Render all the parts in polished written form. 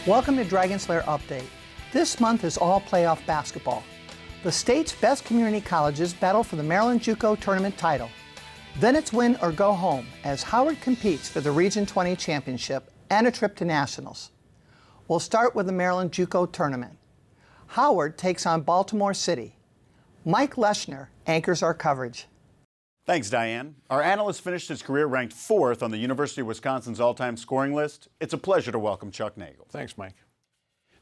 Welcome to Dragon's Lair Update. This month is all playoff basketball. The state's best community colleges battle for the Maryland JUCO Tournament title. Then it's win or go home as Howard competes for the Region 20 championship and a trip to nationals. We'll start with the Maryland JUCO Tournament. Howard takes on Baltimore City. Mike Leschner anchors our coverage. Thanks, Diane. Our analyst finished his career ranked 4th on the University of Wisconsin's all-time scoring list. It's a pleasure to welcome Chuck Nagel. Thanks, Mike.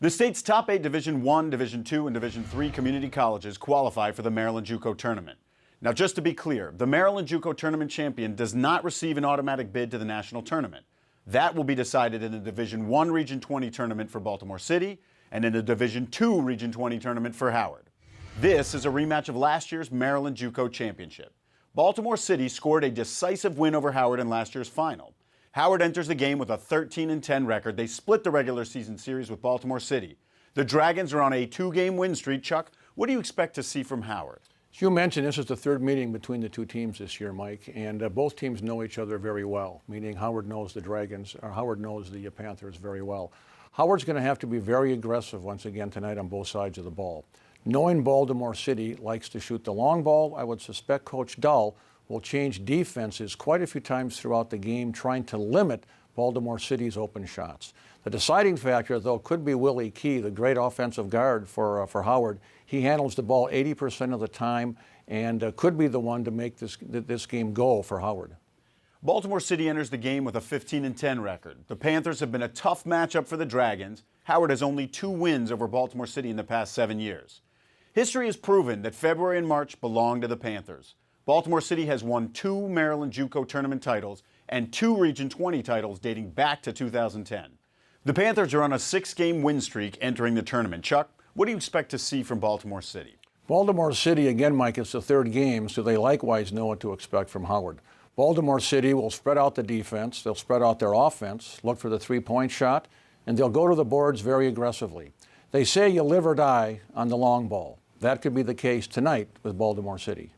The state's top 8 Division I, Division II, and Division III community colleges qualify for the Maryland JUCO Tournament. Now, just to be clear, the Maryland JUCO Tournament champion does not receive an automatic bid to the national tournament. That will be decided in the Division I Region 20 tournament for Baltimore City and in the Division II Region 20 tournament for Howard. This is a rematch of last year's Maryland JUCO championship. Baltimore City scored a decisive win over Howard in last year's final. Howard enters the game with a 13-10 record. They split the regular season series with Baltimore City. The Dragons are on a 2-game win streak. Chuck, what do you expect to see from Howard? As you mentioned, this is the third meeting between the two teams this year, Mike, and both teams know each other very well, meaning Howard knows the Dragons, or Howard knows the Panthers very well. Howard's going to have to be very aggressive once again tonight on both sides of the ball. Knowing Baltimore City likes to shoot the long ball, I would suspect Coach Dull will change defenses quite a few times throughout the game, trying to limit Baltimore City's open shots. The deciding factor, though, could be Willie Key, the great offensive guard for Howard. He handles the ball 80% of the time and could be the one to make this game go for Howard. Baltimore City enters the game with a 15-10 record. The Panthers have been a tough matchup for the Dragons. Howard has only 2 wins over Baltimore City in the past 7 years. History has proven that February and March belong to the Panthers. Baltimore City has won 2 Maryland JUCO Tournament titles and 2 Region 20 titles dating back to 2010. The Panthers are on a 6-game win streak entering the tournament. Chuck, what do you expect to see from Baltimore City? Baltimore City, again, Mike, it's the third game, so they likewise know what to expect from Howard. Baltimore City will spread out the defense, they'll spread out their offense, look for the 3-point shot, and they'll go to the boards very aggressively. They say you live or die on the long ball. That could be the case tonight with Baltimore City.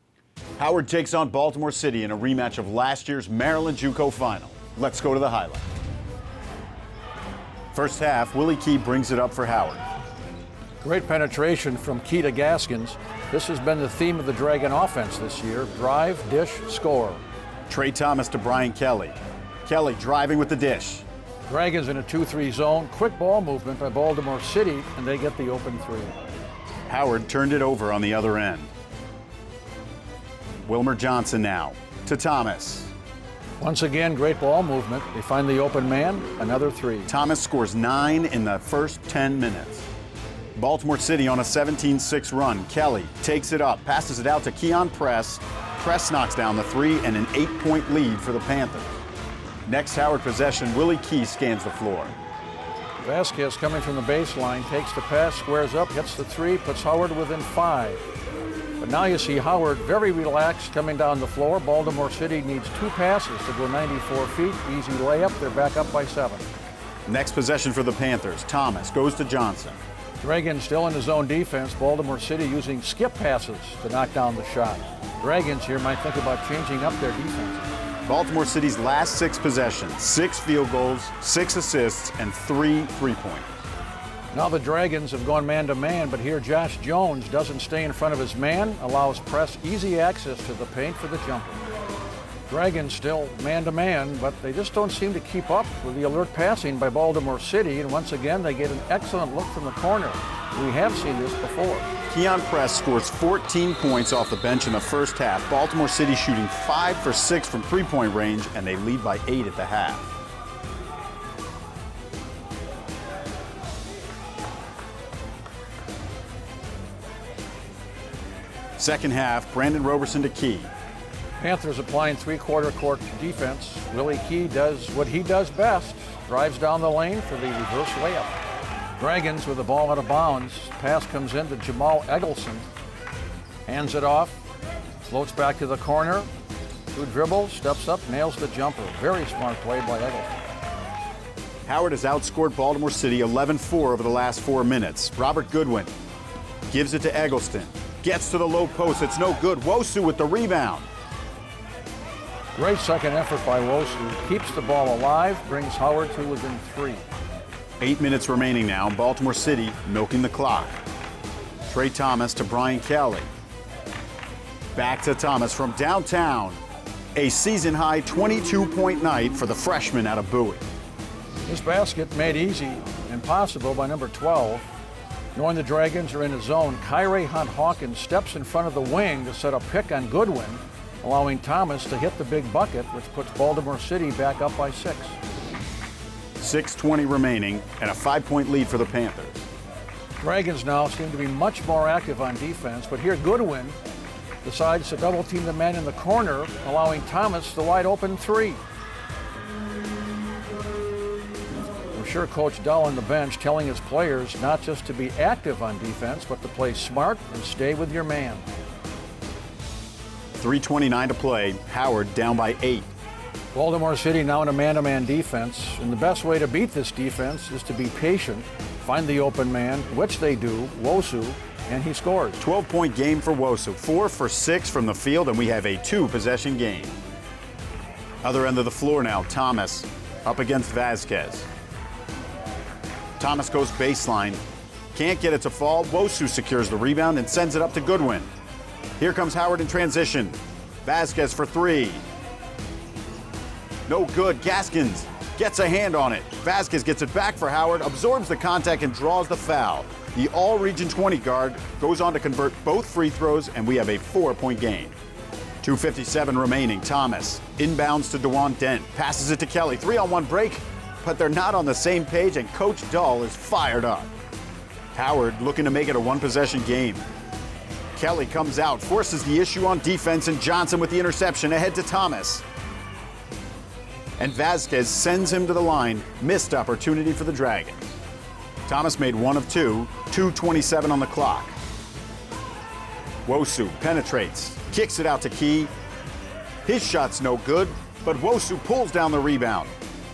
Howard takes on Baltimore City in a rematch of last year's Maryland JUCO final. Let's go to the highlight. First half, Willie Key brings it up for Howard. Great penetration from Key to Gaskins. This has been the theme of the Dragon offense this year. Drive, dish, score. Trey Thomas to Brian Kelly. Kelly driving with the dish. Dragons in a 2-3 zone. Quick ball movement by Baltimore City, and they get the open 3. Howard turned it over on the other end. Wilmer Johnson now to Thomas. Once again, great ball movement. They find the open man, another 3. Thomas scores 9 in the first 10 minutes. Baltimore City on a 17-6 run. Kelly takes it up, passes it out to Keon Press. Press knocks down the 3 and an 8-point lead for the Panthers. Next Howard possession, Willie Key scans the floor. Vasquez coming from the baseline, takes the pass, squares up, hits the 3, puts Howard within 5. But now you see Howard very relaxed coming down the floor. Baltimore City needs 2 passes to go 94 feet. Easy layup, they're back up by 7. Next possession for the Panthers. Thomas goes to Johnson. Dragons still in his zone defense. Baltimore City using skip passes to knock down the shot. Dragons here might think about changing up their defense. Baltimore City's last 6 possessions, 6 field goals, 6 assists, and 3 3-pointers. Now the Dragons have gone man-to-man, but here Josh Jones doesn't stay in front of his man, allows Press easy access to the paint for the jumper. Dragons still man-to-man, but they just don't seem to keep up with the alert passing by Baltimore City, and once again they get an excellent look from the corner. We have seen this before. Keon Press scores 14 points off the bench in the first half. Baltimore City shooting 5 for 6 from 3-point range, and they lead by 8 at the half. Second half, Brandon Roberson to Key. Panthers applying 3-quarter court defense. Willie Key does what he does best, drives down the lane for the reverse layup. Dragons with the ball out of bounds. Pass comes in to Jamal Eggleston. Hands it off, floats back to the corner. 2 dribbles, steps up, nails the jumper. Very smart play by Eggleston. Howard has outscored Baltimore City 11-4 over the last 4 minutes. Robert Goodwin gives it to Eggleston. Gets to the low post, it's no good. Wosu with the rebound. Great second effort by Wosu. Keeps the ball alive, brings Howard to within 3. 8 minutes remaining now. Baltimore City milking the clock. Trey Thomas to Brian Kelly. Back to Thomas from downtown. A season-high 22-point night for the freshman out of Bowie. This basket made easy and possible by number 12. Knowing the Dragons are in a zone, Kyrie Hunt-Hawkins steps in front of the wing to set a pick on Goodwin, allowing Thomas to hit the big bucket, which puts Baltimore City back up by 6. 6:20 remaining and a 5-point lead for the Panthers. Dragons now seem to be much more active on defense, but here Goodwin decides to double team the man in the corner, allowing Thomas the wide open 3. I'm sure Coach Dull on the bench telling his players not just to be active on defense, but to play smart and stay with your man. 3:29 to play. Howard down by 8. Baltimore City now in a man-to-man defense, and the best way to beat this defense is to be patient, find the open man, which they do, Wosu, and he scores. 12-point game for Wosu. 4 for 6 from the field, and we have a 2-possession game. Other end of the floor now, Thomas up against Vasquez. Thomas goes baseline. Can't get it to fall. Wosu secures the rebound and sends it up to Goodwin. Here comes Howard in transition. Vasquez for 3. No good. Gaskins gets a hand on it. Vasquez gets it back for Howard, absorbs the contact and draws the foul. The All-Region 20 guard goes on to convert both free throws, and we have a 4-point game. 2:57 remaining. Thomas inbounds to DeJuan Dent. Passes it to Kelly. 3-on-1 break, but they're not on the same page, and Coach Dull is fired up. Howard looking to make it a 1-possession game. Kelly comes out, forces the issue on defense, and Johnson with the interception ahead to Thomas. And Vasquez sends him to the line. Missed opportunity for the Dragons. Thomas made 1 of 2. 2:27 on the clock. Wosu penetrates, kicks it out to Key. His shot's no good, but Wosu pulls down the rebound.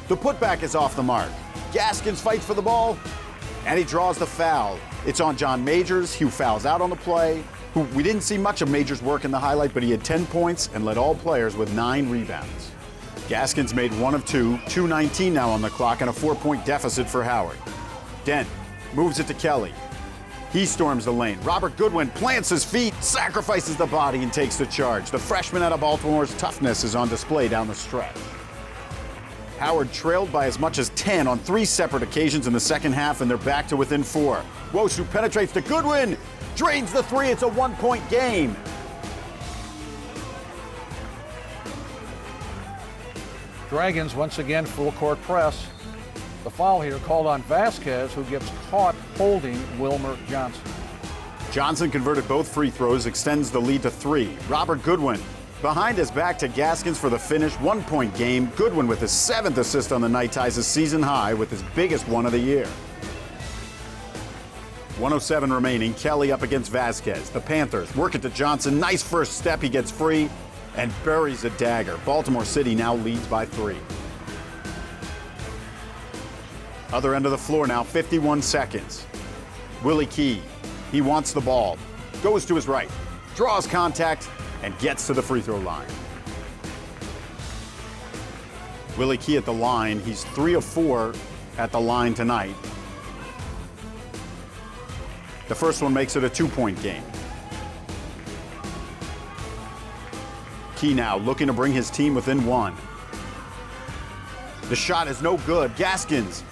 The putback is off the mark. Gaskins fights for the ball, and he draws the foul. It's on John Majors, who fouls out on the play. We didn't see much of Majors' work in the highlight, but he had 10 points and led all players with 9 rebounds. Gaskins made 1 of 2, 2:19 now on the clock, and a 4-point deficit for Howard. Dent moves it to Kelly. He storms the lane. Robert Goodwin plants his feet, sacrifices the body, and takes the charge. The freshman out of Baltimore's toughness is on display down the stretch. Howard trailed by as much as 10 on 3 separate occasions in the second half, and they're back to within 4. Wosu penetrates to Goodwin, drains the 3. It's a 1-point game. Dragons once again full court press. The foul here called on Vasquez, who gets caught holding Wilmer Johnson. Johnson converted both free throws, extends the lead to 3. Robert Goodwin behind his back to Gaskins for the finish. 1-point game. Goodwin with his 7th assist on the night ties his season high with his biggest one of the year. 1:07 remaining. Kelly up against Vasquez. The Panthers work it to Johnson. Nice first step. He gets free and buries a dagger. Baltimore City now leads by 3. Other end of the floor now, 51 seconds. Willie Key, he wants the ball. Goes to his right, draws contact, and gets to the free throw line. Willie Key at the line. He's 3 of 4 at the line tonight. The first one makes it a 2-point game. Key now looking to bring his team within 1. The shot is no good. Gaskins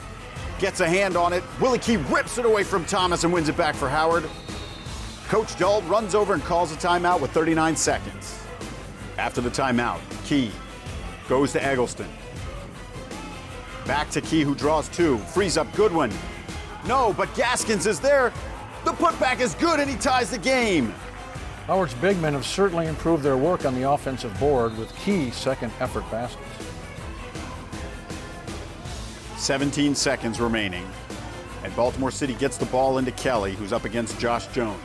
gets a hand on it. Willie Key rips it away from Thomas and wins it back for Howard. Coach Dull runs over and calls a timeout with 39 seconds. After the timeout, Key goes to Eggleston. Back to Key, who draws 2. Frees up Goodwin. No, but Gaskins is there. The putback is good, and he ties the game. Howard's big men have certainly improved their work on the offensive board with Key second effort baskets. 17 seconds remaining, and Baltimore City gets the ball into Kelly, who's up against Josh Jones.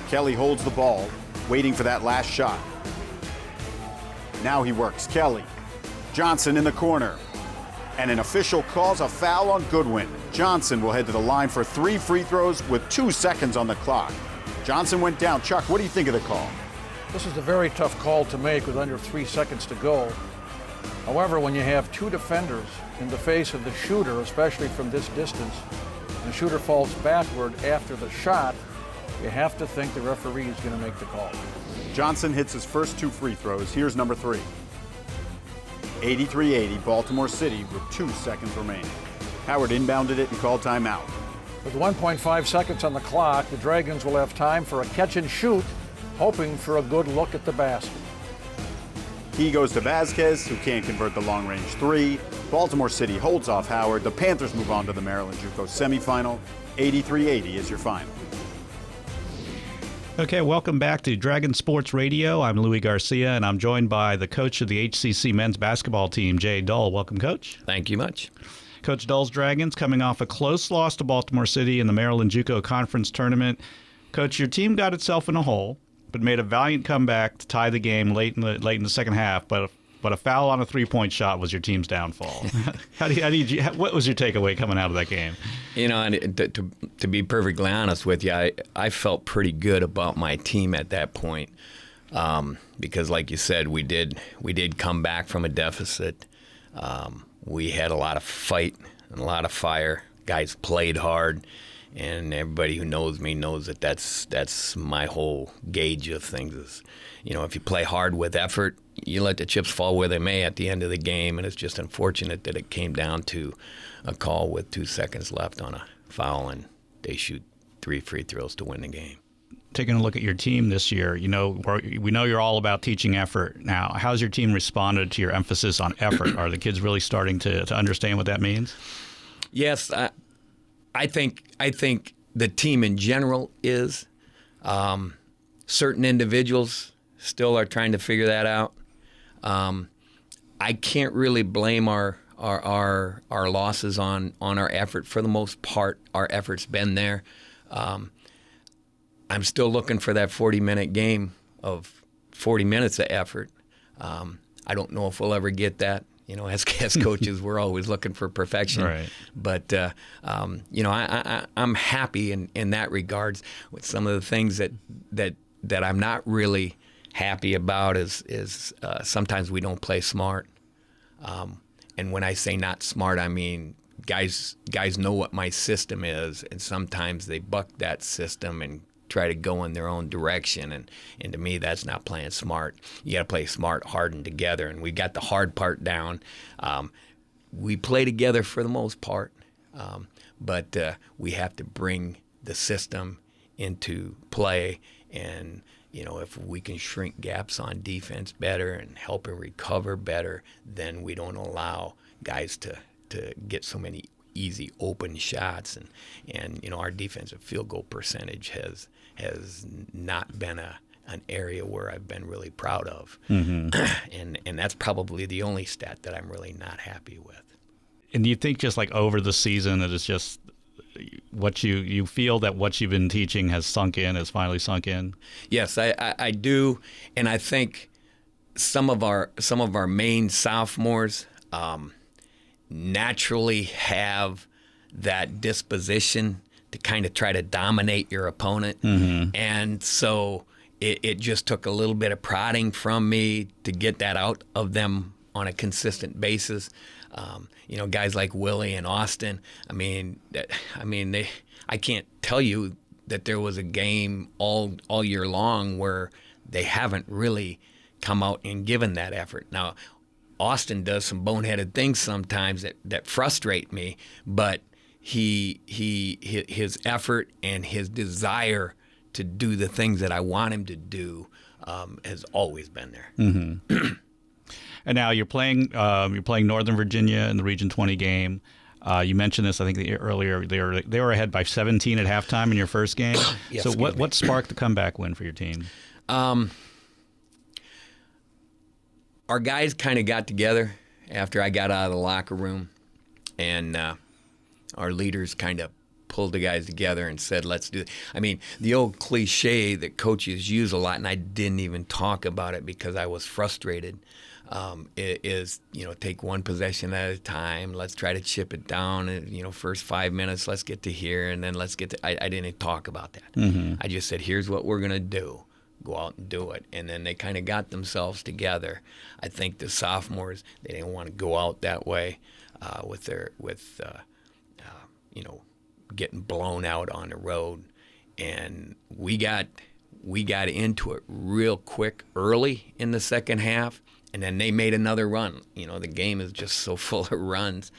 Kelly holds the ball, waiting for that last shot. Now he works. Kelly. Johnson in the corner. And an official calls a foul on Goodwin. Johnson will head to the line for 3 free throws with 2 seconds on the clock. Johnson went down. Chuck, what do you think of the call? This is a very tough call to make with under 3 seconds to go. However, when you have 2 defenders in the face of the shooter, especially from this distance, and the shooter falls backward after the shot, you have to think the referee is going to make the call. Johnson hits his first 2 free throws. Here's number 3. 83-80, Baltimore City with 2 seconds remaining. Howard inbounded it and called timeout. With 1.5 seconds on the clock, the Dragons will have time for a catch and shoot, hoping for a good look at the basket. He goes to Vasquez, who can't convert the long-range 3. Baltimore City holds off Howard. The Panthers move on to the Maryland JUCO semifinal. 83-80 is your final. Okay, welcome back to Dragon Sports Radio. I'm Louis Garcia, and I'm joined by the coach of the HCC men's basketball team, Jay Dull. Welcome, Coach. Thank you much. Coach Dull's Dragons coming off a close loss to Baltimore City in the Maryland JUCO Conference Tournament. Coach, your team got itself in a hole, but made a valiant comeback to tie the game late in the second half. But a foul on a three-point shot was your team's downfall. What was your takeaway coming out of that game? You know, and to be perfectly honest with you, I felt pretty good about my team at that point because, like you said, we did come back from a deficit. We had a lot of fight and a lot of fire. Guys played hard, and everybody who knows me knows that that's my whole gauge of things. Is, you know, if you play hard with effort, you let the chips fall where they may at the end of the game, and it's just unfortunate that it came down to a call with 2 seconds left on a foul, and they shoot 3 free throws to win the game. Taking a look at your team this year, you know, we know you're all about teaching effort. Now, how's your team responded to your emphasis on effort? Are the kids really starting to understand what that means? Yes, I think the team in general is. Certain individuals still are trying to figure that out. I can't really blame our losses on our effort. For the most part, our effort's been there. I'm still looking for that 40-minute game of 40 minutes of effort. I don't know if we'll ever get that. You know, as coaches, we're always looking for perfection. Right. But, you know, I'm happy in that regards. With some of the things that I'm not really happy about is sometimes we don't play smart. And when I say not smart, I mean guys know what my system is, and sometimes they buck that system and try to go in their own direction, and to me that's not playing smart. You got to play smart, hard, and together, and we got the hard part down. We play together for the most part, but we have to bring the system into play, and you know, if we can shrink gaps on defense better and help and recover better, then we don't allow guys to get so many easy open shots, and you know, our defensive field goal percentage has not been an area where I've been really proud of. Mm-hmm. and that's probably the only stat that I'm really not happy with. And do you think just like over the season it is just what you feel that what you've been teaching has finally sunk in? Yes, I do, and I think some of our main sophomores naturally have that disposition to kind of try to dominate your opponent. Mm-hmm. And so it just took a little bit of prodding from me to get that out of them on a consistent basis. You know, guys like Willie and Austin, I can't tell you that there was a game all year long where they haven't really come out and given that effort. Now, Austin does some boneheaded things sometimes that frustrate me, but his effort and his desire to do the things that I want him to do has always been there. Mm-hmm. And now you're playing Northern Virginia in the Region 20 game. You mentioned this, I think, earlier. They were ahead by 17 at halftime in your first game. Yes, so what sparked the comeback win for your team? Our guys kind of got together after I got out of the locker room, and our leaders kind of pulled the guys together and said, let's do it. I mean, the old cliche that coaches use a lot, and I didn't even talk about it because I was frustrated, is, you know, take one possession at a time. Let's try to chip it down. And, you know, first 5 minutes, let's get to here, and then let's get to – I didn't even talk about that. Mm-hmm. I just said, here's what we're going to do. Go out and do it. And then they kind of got themselves together. I think the sophomores, they didn't want to go out that way. getting blown out on the road, and we got into it real quick early in the second half, and then they made another run. The game is just so full of runs,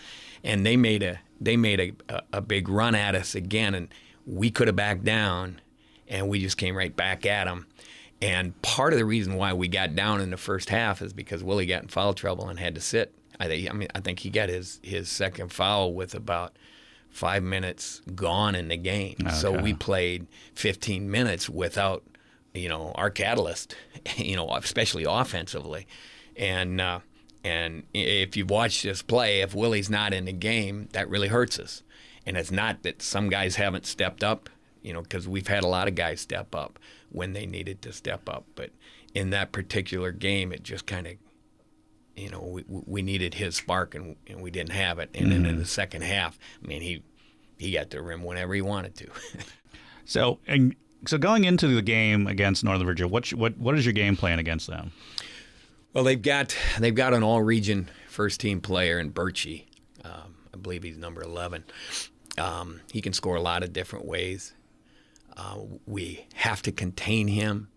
and they made a big run at us again, and we could have backed down, and we just came right back at them. And part of the reason why we got down in the first half is because Willie got in foul trouble and had to sit. I think he got his second foul with about 5 minutes gone in the game. Okay. So we played 15 minutes without, our catalyst, especially offensively. And if you've watched us play, if Willie's not in the game, that really hurts us. And it's not that some guys haven't stepped up, because we've had a lot of guys step up when they needed to step up. But in that particular game, it just kind of, we needed his spark, and we didn't have it. And then in the second half, he got to the rim whenever he wanted to. So going into the game against Northern Virginia, what is your game plan against them? Well, they've got an all-region first-team player in Birchie. I believe he's number 11. He can score a lot of different ways. We have to contain him,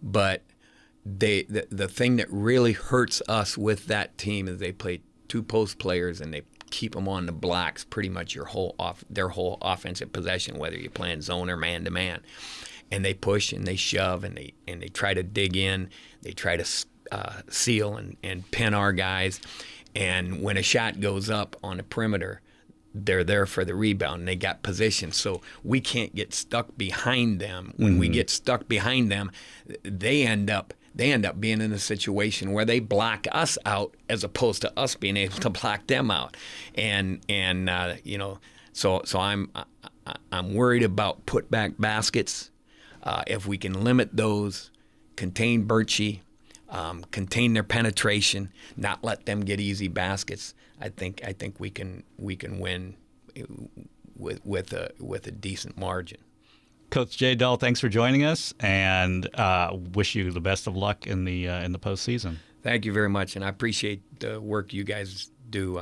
but the thing that really hurts us with that team is they play two post players and they keep them on the blocks pretty much their whole offensive possession, whether you're playing zone or man to man, and they push and they shove and they try to dig in, they try to seal and pin our guys, and when a shot goes up on the perimeter, they're there for the rebound, and they got position, so we can't get stuck behind them. When we get stuck behind them, they end up being in a situation where they block us out as opposed to us being able to block them out, so I'm worried about putback baskets. If we can limit those, contain Birchie, contain their penetration, not let them get easy baskets, I think we can win with a decent margin. Coach Jay Dull, thanks for joining us, and wish you the best of luck in the postseason. Thank you very much, and I appreciate the work you guys do.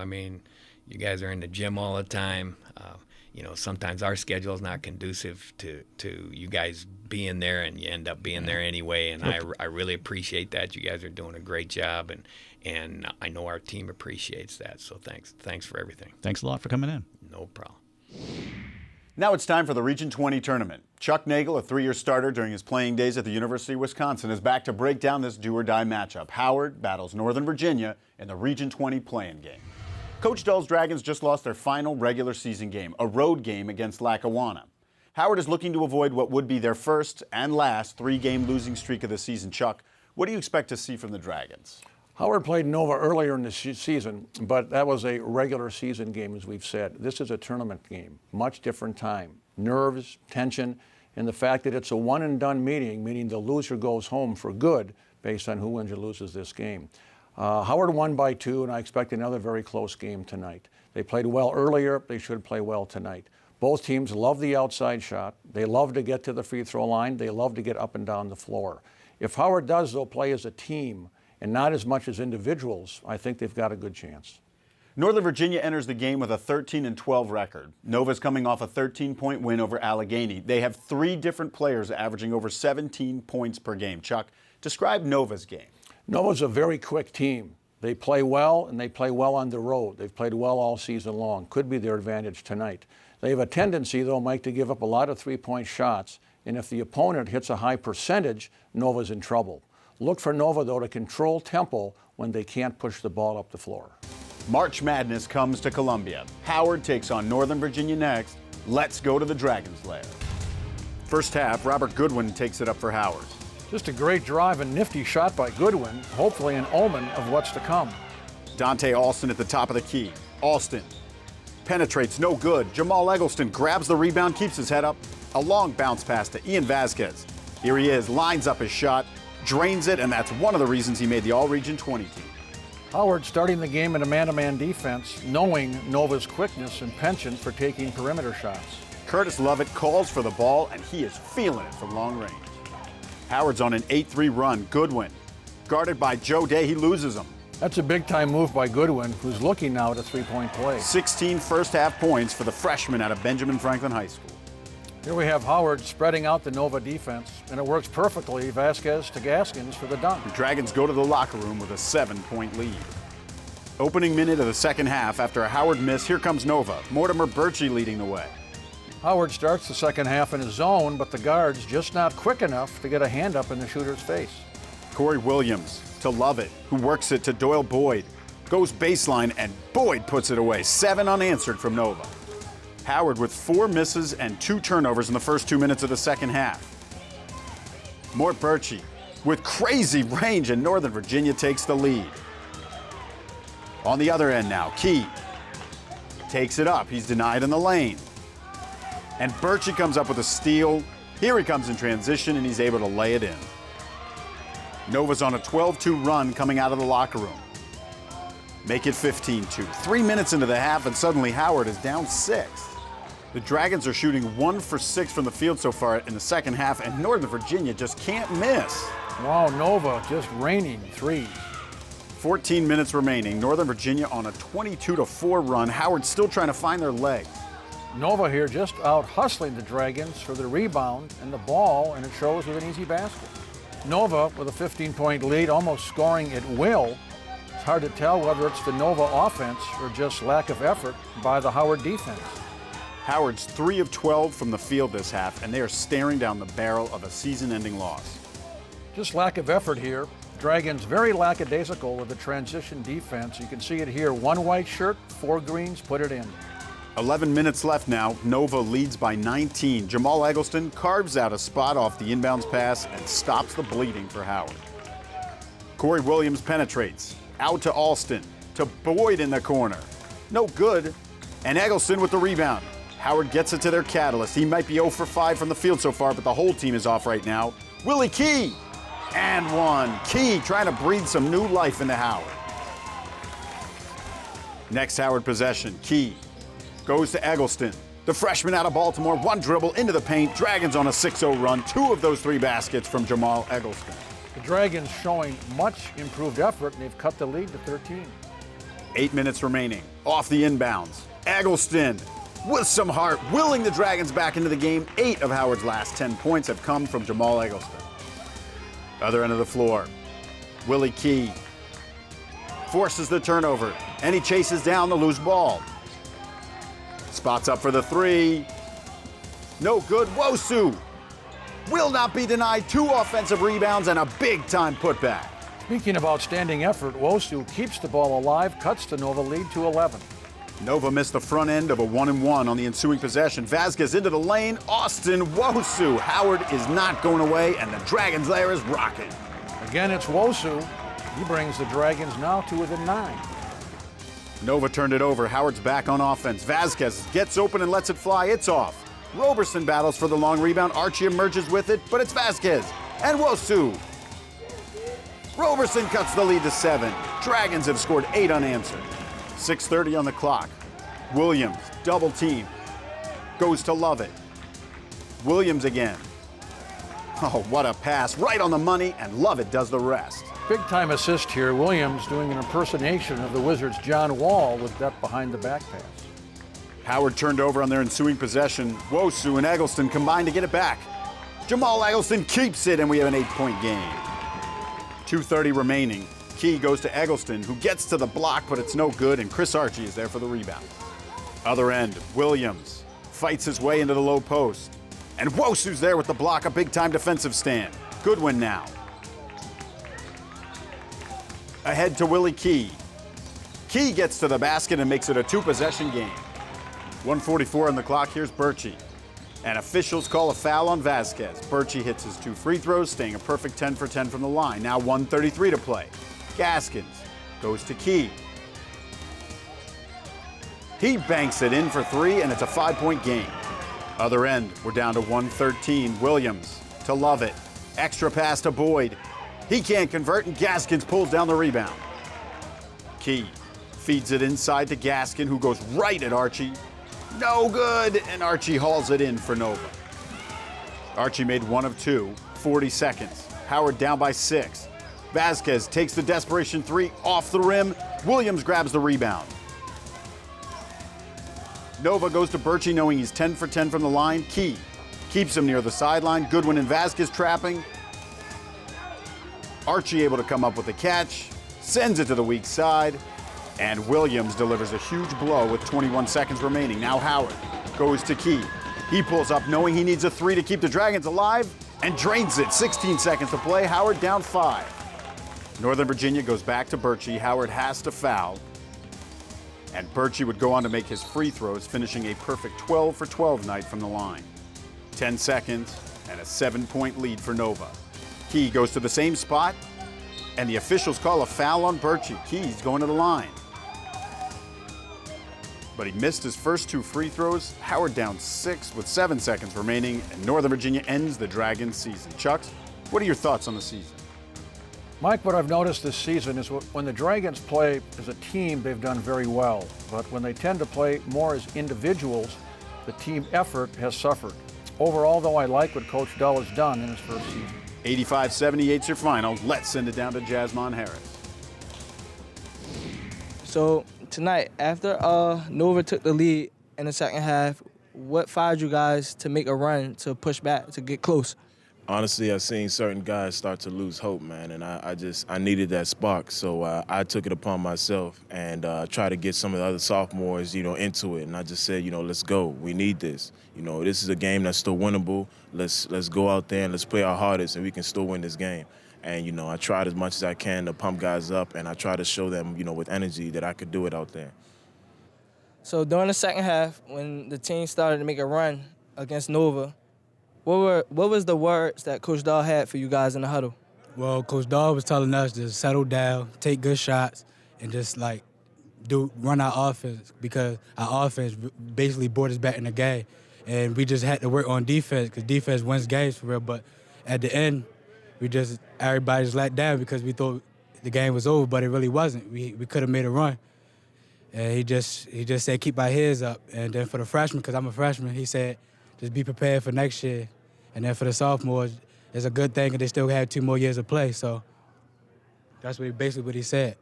You guys are in the gym all the time. Sometimes our schedule is not conducive to you guys being there, and you end up being there anyway. And I really appreciate that. You guys are doing a great job, and I know our team appreciates that. So thanks for everything. Thanks a lot for coming in. No problem. Now it's time for the Region 20 tournament. Chuck Nagel, a 3-year starter during his playing days at the University of Wisconsin, is back to break down this do-or-die matchup. Howard battles Northern Virginia in the Region 20 play-in game. Coach Dull's Dragons just lost their final regular season game, a road game against Lackawanna. Howard is looking to avoid what would be their first and last 3-game losing streak of the season. Chuck, what do you expect to see from the Dragons? Howard played Nova earlier in the season, but that was a regular season game, as we've said. This is a tournament game, much different time. Nerves, tension, and the fact that it's a one-and-done meeting, meaning the loser goes home for good based on who wins or loses this game. Howard won by 2, and I expect another very close game tonight. They played well earlier. They should play well tonight. Both teams love the outside shot. They love to get to the free throw line. They love to get up and down the floor. If Howard does, though, play as a team and not as much as individuals, I think they've got a good chance. Northern Virginia enters the game with a 13-12 record. Nova's coming off a 13-point win over Allegheny. They have 3 different players averaging over 17 points per game. Chuck, describe Nova's game. Nova's a very quick team. They play well, and they play well on the road. They've played well all season long. Could be their advantage tonight. They have a tendency, though, Mike, to give up a lot of 3-point shots, and if the opponent hits a high percentage, Nova's in trouble. Look for Nova, though, to control tempo when they can't push the ball up the floor. March Madness comes to Columbia. Howard takes on Northern Virginia next. Let's go to the Dragons' Lair. First half, Robert Goodwin takes it up for Howard. Just a great drive and nifty shot by Goodwin, hopefully an omen of what's to come. Dante Alston at the top of the key. Alston penetrates, no good. Jamal Eggleston grabs the rebound, keeps his head up. A long bounce pass to Ian Vasquez. Here he is, lines up his shot, drains it, and that's one of the reasons he made the All-Region 20 team. Howard starting the game in a man-to-man defense, knowing Nova's quickness and penchant for taking perimeter shots. Curtis Lovett calls for the ball, and he is feeling it from long range. Howard's on an 8-3 run. Goodwin, guarded by Joe Day, he loses him. That's a big-time move by Goodwin, who's looking now at a three-point play. 16 first-half points for the freshman out of Benjamin Franklin High School. Here we have Howard spreading out the Nova defense, and it works perfectly. Vasquez to Gaskins for the dunk. The Dragons go to the locker room with a 7-point lead. Opening minute of the second half, after a Howard miss, here comes Nova. Mortimer Birchie leading the way. Howard starts the second half in his zone, but the guard's just not quick enough to get a hand up in the shooter's face. Corey Williams to Lovett, who works it to Doyle Boyd. Goes baseline, and Boyd puts it away. 7 unanswered from Nova. Howard with 4 misses and 2 turnovers in the first 2 minutes of the second half. Mort Birchie with crazy range, and Northern Virginia takes the lead. On the other end now, Key takes it up. He's denied in the lane. And Birchie comes up with a steal. Here he comes in transition, and he's able to lay it in. Nova's on a 12-2 run coming out of the locker room. Make it 15-2. 3 minutes into the half, and suddenly Howard is down 6. The Dragons are shooting 1 for 6 from the field so far in the second half, and Northern Virginia just can't miss. Wow, Nova just raining threes. 14 minutes remaining. Northern Virginia on a 22-4 run. Howard still trying to find their legs. Nova here just out hustling the Dragons for the rebound and the ball, and it shows with an easy basket. Nova with a 15-point lead, almost scoring at will. It's hard to tell whether it's the Nova offense or just lack of effort by the Howard defense. Howard's 3 of 12 from the field this half, and they are staring down the barrel of a season-ending loss. Just lack of effort here. Dragons very lackadaisical with the transition defense. You can see it here. 1 white shirt, 4 greens, put it in. 11 minutes left now. Nova leads by 19. Jamal Eggleston carves out a spot off the inbounds pass and stops the bleeding for Howard. Corey Williams penetrates. Out to Alston. To Boyd in the corner. No good. And Eggleston with the rebound. Howard gets it to their catalyst. He might be 0 for 5 from the field so far, but the whole team is off right now. Willie Key. And 1. Key trying to breathe some new life into Howard. Next Howard possession. Key goes to Eggleston. The freshman out of Baltimore, 1 dribble into the paint. Dragons on a 6-0 run. 2 of those 3 baskets from Jamal Eggleston. The Dragons showing much improved effort, and they've cut the lead to 13. 8 minutes remaining. Off the inbounds. Eggleston with some heart, willing the Dragons back into the game. 8 of Howard's last 10 points have come from Jamal Eggleston. Other end of the floor. Willie Key forces the turnover, and he chases down the loose ball. Spots up for the 3. No good. Wosu will not be denied. 2 offensive rebounds and a big-time putback. Speaking of outstanding effort, Wosu keeps the ball alive, cuts the Nova lead to 11. Nova missed the front end of a 1-and-1 on the ensuing possession. Vasquez into the lane. Austin Wosu. Howard is not going away, and the Dragons' Lair is rocking. Again, it's Wosu. He brings the Dragons now to within 9. Nova turned it over. Howard's back on offense. Vasquez gets open and lets it fly. It's off. Roberson battles for the long rebound. Archie emerges with it, but it's Vasquez and Wosu. Roberson cuts the lead to 7. Dragons have scored 8 unanswered. 6:30 on the clock. Williams, double team. Goes to Lovett. Williams again. Oh, what a pass. Right on the money, and Lovett does the rest. Big-time assist here. Williams doing an impersonation of the Wizards' John Wall with that behind-the-back pass. Howard turned over on their ensuing possession. Wosu and Eggleston combined to get it back. Jamal Eggleston keeps it, and we have an 8-point game. 2:30 remaining. Key goes to Eggleston, who gets to the block, but it's no good, and Chris Archie is there for the rebound. Other end, Williams fights his way into the low post. And Wosu's there with the block, a big-time defensive stand. Goodwin now. Ahead to Willie Key. Key gets to the basket and makes it a 2-possession game. 1:44 on the clock. Here's Birchie. And officials call a foul on Vasquez. Birchie hits his 2 free throws, staying a perfect 10 for 10 from the line. Now 1:33 to play. Gaskins goes to Key. He banks it in for 3, and it's a 5-point game. Other end, we're down to 1:13. Williams to Lovett. Extra pass to Boyd. He can't convert, and Gaskins pulls down the rebound. Key feeds it inside to Gaskin, who goes right at Archie. No good, and Archie hauls it in for Nova. Archie made 1 of 2, 40 seconds. Howard down by 6. Vasquez takes the desperation three off the rim. Williams grabs the rebound. Nova goes to Birchie knowing he's 10 for 10 from the line. Key keeps him near the sideline. Goodwin and Vasquez trapping. Archie able to come up with a catch, sends it to the weak side, and Williams delivers a huge blow with 21 seconds remaining. Now Howard goes to Key. He pulls up knowing he needs a three to keep the Dragons alive and drains it. 16 seconds to play. Howard down 5. Northern Virginia goes back to Birchie. Howard has to foul. And Birchie would go on to make his free throws, finishing a perfect 12 for 12 night from the line. 10 seconds and a 7-point lead for Nova. Key goes to the same spot, and the officials call a foul on Birchie. Key's going to the line. But he missed his first 2 free throws. Howard down 6 with 7 seconds remaining, and Northern Virginia ends the Dragons season. Chucks, what are your thoughts on the season? Mike, what I've noticed this season is when the Dragons play as a team, they've done very well. But when they tend to play more as individuals, the team effort has suffered. Overall, though, I like what Coach Dull has done in his first season. 85-78's your final. Let's send it down to Jasmine Harris. So tonight, after Nova took the lead in the second half, what fired you guys to make a run, to push back, to get close? Honestly, I've seen certain guys start to lose hope, man, and I needed that spark, so I took it upon myself and tried to get some of the other sophomores, into it, and I just said, let's go. We need this. This is a game that's still winnable. Let's go out there and let's play our hardest, and we can still win this game. And I tried as much as I can to pump guys up, and I tried to show them, with energy that I could do it out there. So during the second half, when the team started to make a run against Nova, what was the words that Coach Dahl had for you guys in the huddle? Well, Coach Dahl was telling us to settle down, take good shots, and just run our offense, because our offense basically brought us back in the game, and we just had to work on defense, because defense wins games for real. But at the end, everybody just let down because we thought the game was over, but it really wasn't. We could have made a run, and he just said keep our heads up. And then for the freshmen, because I'm a freshman, he said just be prepared for next year. And then for the sophomores, it's a good thing that they still have 2 more years of play. So that's basically what he said.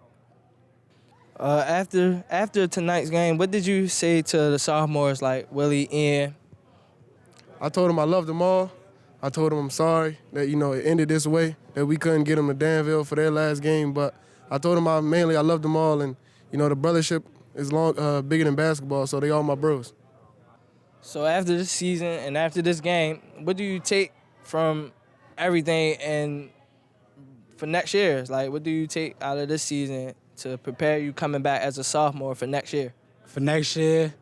After tonight's game, what did you say to the sophomores like Willie, Ian? I told them I loved them all. I told them I'm sorry that, it ended this way, that we couldn't get them to Danville for their last game. But I told them I loved them all. And, the brothership is bigger than basketball, so they all my bros. So after this season and after this game, what do you take from everything and for next year? What do you take out of this season to prepare you coming back as a sophomore for next year? For next year,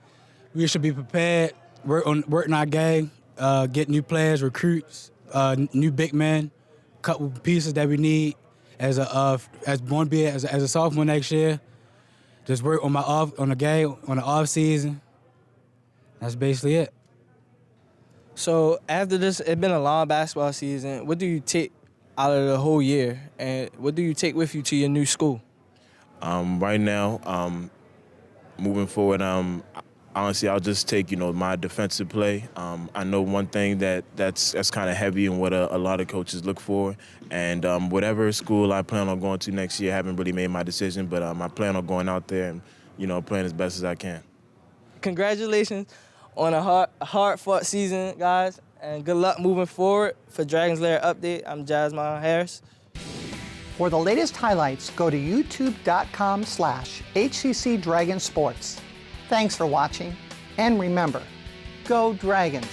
we should be prepared, working our game, get new players, recruits, new big men, couple pieces that we need as a sophomore next year. Just work on the game, on the off season. That's basically it. So after this, it's been a long basketball season. What do you take out of the whole year, and what do you take with you to your new school? Right now, moving forward, honestly, I'll just take my defensive play. I know one thing that's kind of heavy and what a lot of coaches look for, and whatever school I plan on going to next year, I haven't really made my decision, but I plan on going out there and playing as best as I can. Congratulations on a hard-fought season, guys, and good luck moving forward. For Dragons Lair Update, I'm Jasmine Harris. For the latest highlights, go to youtube.com/HCC Dragon Sports. Thanks for watching, and remember, go Dragons!